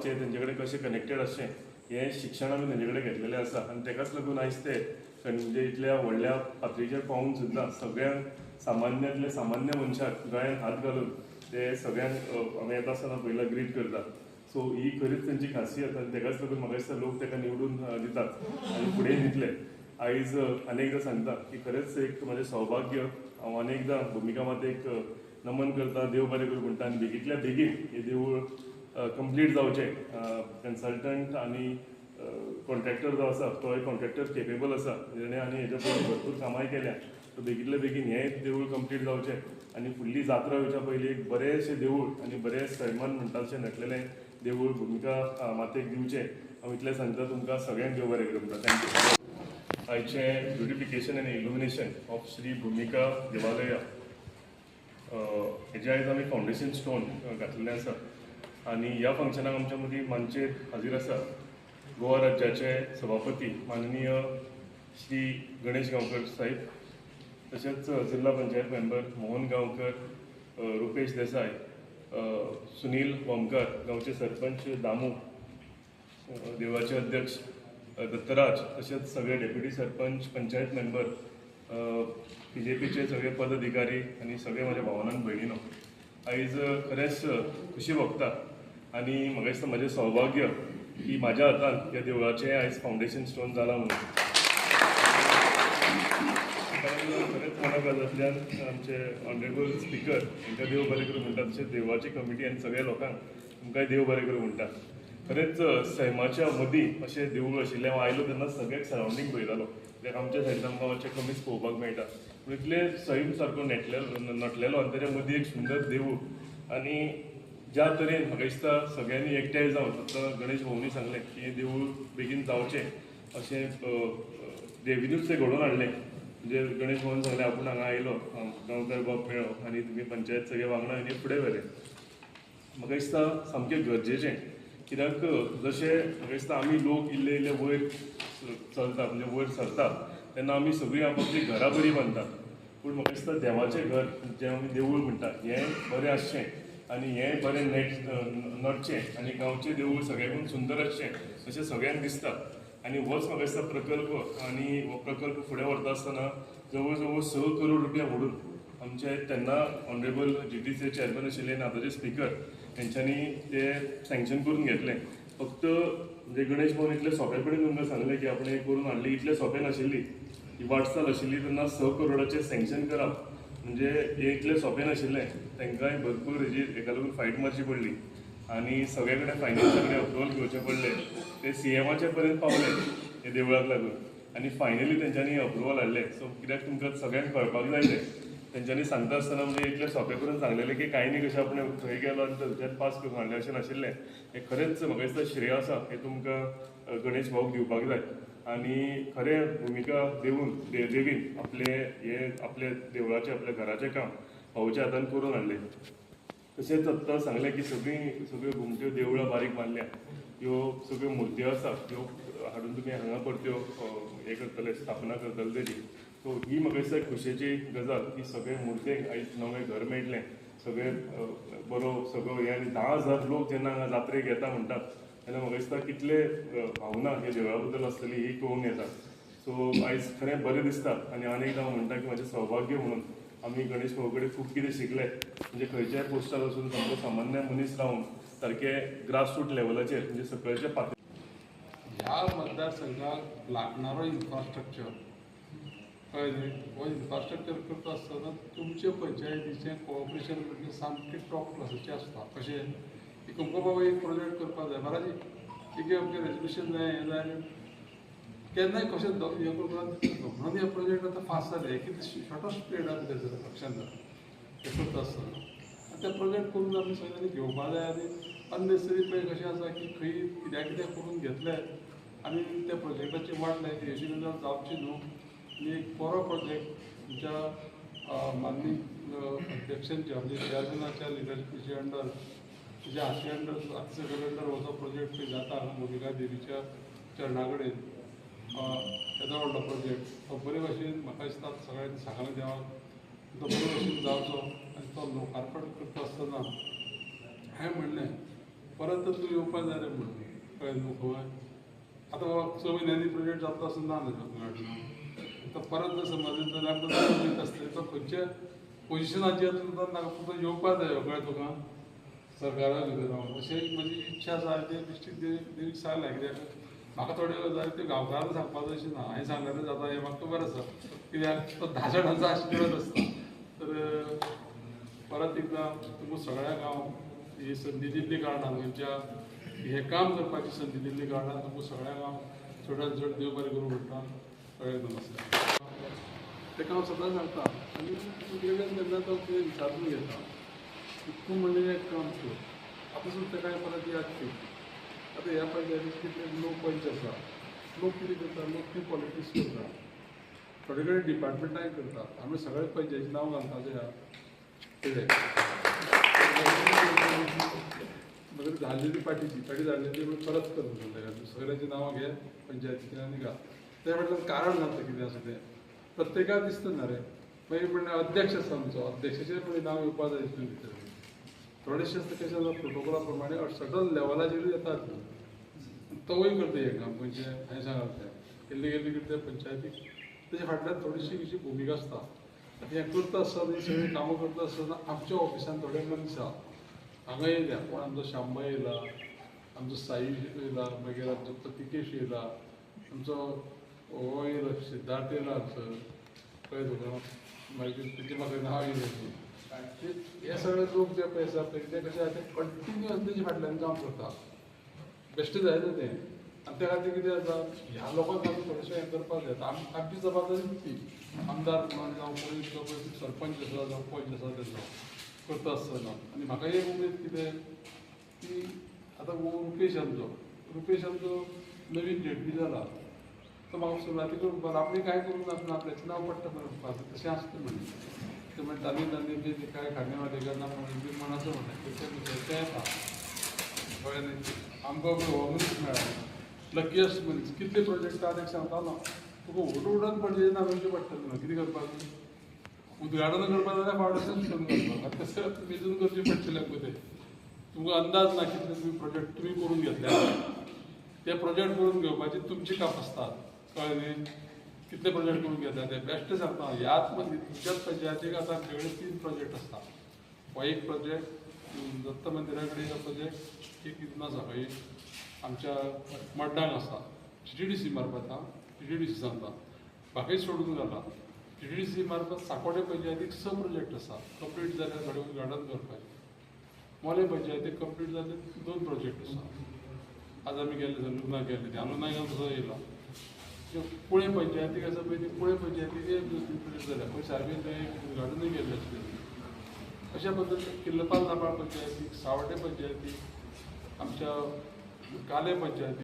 वागचें, तेंचे कडेन कशें कनेक्टेड आसचें हें शिक्षण आमी तेंचे कडेन घेतलेलें आसा. आनी तेकाच लागून आयज ते म्हणजे इतल्या व्हडल्या पातळीचेर पावून सुद्दां सगळ्यांक सामान्यांतल्या सामान्य मनशाक गळ्यांत हात घालून ते सगळ्यांक आमी येता आसतना पयला ग्रीट करता. सो ही खरीच तेंची खासियत आनी तेकाच लागून म्हाका दिसता लोक तेका निवडून दितात आनी फुडें दितले. आयज अनेकदां सांगता की खरेंच एक म्हजें सौभाग्य, हांव अनेकदां भुमिका मातेक नमन करता, देव बरें करूं म्हणटा आनी बेगींतल्या बेगीन हें देवूळ कंप्लीट जावचें. कन्सल्टंट आनी कॉन्ट्रॅक्टर जो आसा तो एक कॉन्ट्रॅक्टर केपेबल आसा, जेणे आनी हेच्या पयलीं भरपूर कामांय केल्या. सो बेगींतल्या बेगीन हें देवूळ कंप्लीट जावचें आनी फुडली जात्रा येवच्या पयलीं एक बरेंशें देवूळ आनी बरें सैमान म्हणटा तशें नटलेलें देवूळ भुमिका मातेक दिवचें. हांव इतलें सांगता तुमकां सगळ्यांक देव बरें करूं म्हणटा. थँक्यू. आयचें ब्युटिफिकेशन आनी इल्युमिनेशन ऑफ श्री भुमिका देवालया हेजे आयज आमी फावंडेशन स्टोन घातलेलें आसा. आनी ह्या फंक्शनाक आमच्या मदीं मंचेर हाजीर आसा गोवा राज्याचे सभापती माननीय श्री गणेश गांवकर साहेब, तशेंच जिल्हा पंचायत मेंबर मोहन गांवकर, रुपेश देसाय, सुनील वमकार, गांवचे सरपंच दामू, देवळाचे अध्यक्ष दत्तराज, तशेंच सगळे डेप्युटी सरपंच, पंचायत मेंबर, BJPचे सगळे पदाधिकारी आनी सगळे म्हाज्या भावनान भयणीनो, आयज खरेंच खुशी भोगता. आनी म्हाका दिसता म्हजें सौभाग्य की म्हाज्या हातान ह्या देवळाचें आयज फावंडेशन स्टोन जालां म्हणून. खरेंच मनागजांतल्यान आमचे ऑनरेबल स्पिकर तांकां देव बरें करूं म्हणटा, तशेंच देवळाची कमिटी आनी सगळ्या लोकांक तुमकांय देव बरें करूं म्हणटा. खरेंच सैमाच्या मदीं अशें देवूळ आशिल्लें. हांव आयलो तेन्ना सगळ्याक सरावंडींग पळयतालो, कित्याक आमच्या सायडीन आमकां मातशें कमीच पळोवपाक मेळटा. पूण इतलें सैम सारको नटलेलो आनी ताच्या मदीं एक सुंदर देवूळ. आनी ज्या तरेन म्हाका दिसता सगळ्यांनी एकठांय जावन, फक्त गणेश भाऊनी सांगलें की हें देवूळ बेगीन जावचें अशें देविनूच तें घडोवन हाडलें. म्हणजे गणेश भाऊन सांगलें आपूण हांगा आयलो, गांवकार बाब मेळ्ळो आनी तुमी पंचायत सगळे वांगडा आनी फुडें व्हेलें. म्हाका दिसता सामकें गरजेचें, कित्याक जशें म्हाका दिसता आमी लोक इल्ले इल्ले वयर चलता, म्हणजे वयर सरता तेन्ना आमी सगळीं आपापली घरां बरीं बांदतात. पूण म्हाका दिसता देवाचें घर जें आमी देवूळ म्हणटा हें बरें आसचें आनी हें बरें नटचें आनी गांवचें देवूळ सगळ्यांकून सुंदर आसचें अशें सगळ्यांक दिसता. आनी होच म्हाका दिसता प्रकल्प. आनी हो प्रकल्प फुडें व्हरता आसतना जवळ जवळ 6 करोड रुपया मोडून आमचे तेन्ना ऑनरेबल GTCचे चेअरमॅन आशिल्ले आनी आतांचे स्पिकर तेंच्यांनी ते सँक्शन करून घेतलें. फक्त म्हणजे गणेश भाऊन इतलें सोंपेपणीन तुमकां सांगलें की आपण हें करून हाडली, इतलें सोंपें नाशिल्ली. ही वाटचाल आशिल्ली तेन्ना 6 करोडाचें सँक्शन करप म्हणजे हें इतलें सोंपें नाशिल्लें. तांकांय भरपूर हेका लागून फायट मारची पडली आनी सगळे कडेन फायनान्सा कडेन अप्रुवल घेवचें पडलें. ते CMच्या पर्यंत पावले हे देवळाक लागून आनी फायनली तेंच्यांनी अप्रुवल हाडलें. सो कित्याक तुमकां सगळ्यांक कळपाक जाय तें तेंच्यांनी सांगता आसतना म्हणजे इतलें सोंपें करून सांगलेलें की कांय न्ही, कशें आपण थंय गेलो आनी थंयच्यान पास करून हाडलें अशें नाशिल्लें. हें खरेंच म्हाका दिसता श्रेय आसा हें तुमकां गणेश भाऊक दिवपाक जाय. आनी खरें भुमिका देवीन आपले देवळाचें आपल्या घराचें काम भाऊच्या हातान करून हाडलें. तशेंच आत्तां सांगलें की सगळ्यो घुमट्यो देवळां बारीक बांदल्या, ह्यो सगळ्यो मुर्त्यो आसा ह्यो हाडून तुमी हांगा परत्यो हें करतले, स्थापना करतले तेजी. सो ही म्हाका दिसता खुशेची गजाल की सगळे मुर्तेक आयज नवें घर मेळटलें. सगळे बरो सगळो हे आनी 10,000 लोक जेन्ना हांगा जात्रेक येता म्हणटात तेन्ना म्हाका दिसता कितले भावना ह्या देवळा बद्दल आसतली ही कळून येता. सो आयज खरें बरें दिसता. आनी एकदां हांव म्हणटा की म्हाजें सौभाग्य म्हणून आमी गणेश भाऊ कडेन खूब कितें शिकले. म्हणजे खंयच्याय पोस्टार वचून सामको सामान्य मनीस रावन सारके ग्रासरूट लेवलाचेर म्हणजे सकयच्या ह्या मतदारसंघाक लागणारो इन्फ्रास्ट्रक्चर कळ्ळें न्ही. हो इन्फ्रास्ट्रक्चर करता आसतना तुमचे पंचायतीचें कोऑपरेशन म्हणजे सामकें टॉप क्लासाचें आसता. कशें की तुमकां बाबा एक प्रोजेक्ट करपाक जाय महाराज, एक आमचें रेजोल्युशन जाय हें जाय आनी केन्नाय कशें हें करतात म्हणून हे प्रोजेक्ट आतां फास्ट जाले की शॉर्टस्ट पिरियडान तेजें लक्षांत जाता हें करता आसतना. आनी ते प्रोजेक्ट करून आमी सगळ्यांनी घेवपा जाय. आनी अननेसरी पळय कशें आसा की खंय कित्याक करून घेतले आनी त्या प्रोजेक्टाची वाट लायली अशी गजाल जावची न्हू. आनी एक बरो प्रोजेक्ट तुमच्या माननीय अध्यक्षांच्या म्हणजे चेअरमॅनाच्या लिडरशिपीच्या अंडर तुज्या हाती अंडर हाती अंडर हो जो प्रोजेक्ट पळय जाता भुमिका देवीच्या चरणा कडेन येदो व्हडलो प्रोजेक्ट तो बरे भाशेन म्हाका दिसता सगळ्यांनी सांगलें देवाक तो बरे भाशेन जावचो. आनी तो लोकार्पण करता आसतना हांवें म्हणलें परत तूं येवपाक जाय रे म्हणून कळ्ळें न्हू खंय आतां 6 म्हयन्यांनी प्रोजेक्ट जाता आसतना ना आतां परत जर समज जाल्यार प्रोजेक्ट आसता तो खंयच्या पोजिशनाचेर सुद्दां म्हाका येवपाक जाय कळ्ळें तुका सरकारा भितर रावन अशी म्हजी इच्छा आसा ते डिस्ट्रिक्ट देवीक सांगलें कित्याक म्हाका थोड्यो जाय त्यो गांवकारांक सांगपाक अशें ना हांवें सांगलें जाता हें म्हाका खबर आसा कित्याक तो 10 जाणांचो आशिल्लोच आसता तर परत एकदां तुमकां सगळ्या गांव ही संदी दिल्ली कारणान खंयच्या हें काम करपाची संदी दिल्ली कारणान तुमकां सगळ्या गांव चडांत चड देव बरें करूं म्हणटा सगळ्यांक नमस्कार तेका हांव सदांच सांगता आनी केन्ना तो विचारून घेता तूं म्हणलें एक काम कर आतां सुद्दां तेका परत याद कर आतां ह्या पंचायतीक कितले लोक पंच आसा लोक कितें करता लोक ती पॉलिटिक्स करता थोडे कडेन डिपार्टमेंटाय करता आमी सगळे पंचायतीचें नांव घालता कितें मागीर धाडलेली पार्टीची धाडलेली परत कर म्हणून सगळ्यांची नांवां घे पंचायतीची आनी घाल ते म्हटल्यार कारण जाता कितें आसा तें प्रत्येकाक दिसता ना रे मागीर म्हणल्यार अध्यक्ष आसा आमचो अध्यक्षाचें पण नांव येवपा जाय हितून भितर थोडेशे कशें जाता प्रोटोकॉला प्रमाणे सर्टन लेवलाचेर येतात तोय करता हें काम म्हणजे हांवें सांगलां तें केल्ली कितें तें पंचायतीक तेजे फाटल्यान थोडीशी कशी भुमिका आसता हें करता आसतना सगळीं कामां करता आसतना आमच्या ऑफिसान थोडे मनीस आसा हांगा येयल्या कोण आमचो शांबा येयला आमचो साई येयला मागीर आमचो प्रतिकेश येयला आमचो हो येयलो सिद्धार्थ येयला आमचो कळ्ळें तुका मागीर तेजें म्हाका नांव येयलें हे सगळे लोक जे पळय आसा पळय ते कशें आसा ते कंटिन्युअस तेजे फाटल्यान काम करता बेश्टें जायना तें आनी त्या खातीर कितें जाता ह्या लोकांक आमी थोडेशें हें करपाक जाय आमची जबाबदारी ती आमदार म्हणून जावं कोणी सरपंच आसा जावं पंच आसा तेजो करता आसतना आनी म्हाका एक उमेद कितें की आतां रुपेश आमचो नवीन जेडपी जाला तो म्हाका सुरवातीक आपणें कांय करूंक नासतना आपल्याचें नांव पडटा म्हणून तशें आसता म्हणून ते म्हणटाली तांणी जे कांय खाणे वाटे करना म्हणून मनाचो म्हणटा तें येता कळ्ळें न्ही आमकां हो मनीस मेळ्ळा लकीयस्ट मनीस कितले प्रोजेक्ट आनी सांगतालो तुका उडून पडले ना करचें पडटलें न्हू कितें करपाक उदघाटन करपाक जाल्यार फावंडेशन करून करपाक तशें मेजून करचें पडटलें कितें तुमकां अंदाज ना कितले तुमी प्रोजेक्ट तुमी करून घेतले ते प्रोजेक्ट करून घेवपाची तुमची काप आसता कळ्ळें न्ही कितले प्रोजेक्ट करून घेतले ते बेश्ट सांगता ह्याच मदीं तुमच्याच पंचायतीक आतां वेगळे 3 प्रोजेक्ट आसता हो एक प्रोजेक्ट दत्त मंदिरा कडेन प्रोजेक्ट एक इतना सकळी आमच्या मड्डांक आसा TTDC मार्फत TTDC सांगता बाकी सोडून जाला TTDC मार्फत सांकोडे पंचायतीक 6 प्रोजेक्ट आसा कंप्लीट जाल्यार थोडे उदघाटन करपाचें मोले पंचायतीक कंप्लीट जाले 2 प्रोजेक्ट आसा आज आमी गेल्ले लुग्नाक गेल्ले ते अनुनायक तसो येयला पुणे पंचायतीक आसा पळय ती पुणे पंचायतीक 1-2 प्रोजेक्ट जाल्या पळय सारकें थंय उदघाटनूय गेल्लें आसलें अशा पद्दतीन किल्लपाल नापाळ पंचायतीक सावड्डे पंचायतीक आमच्या काले पंचायतीक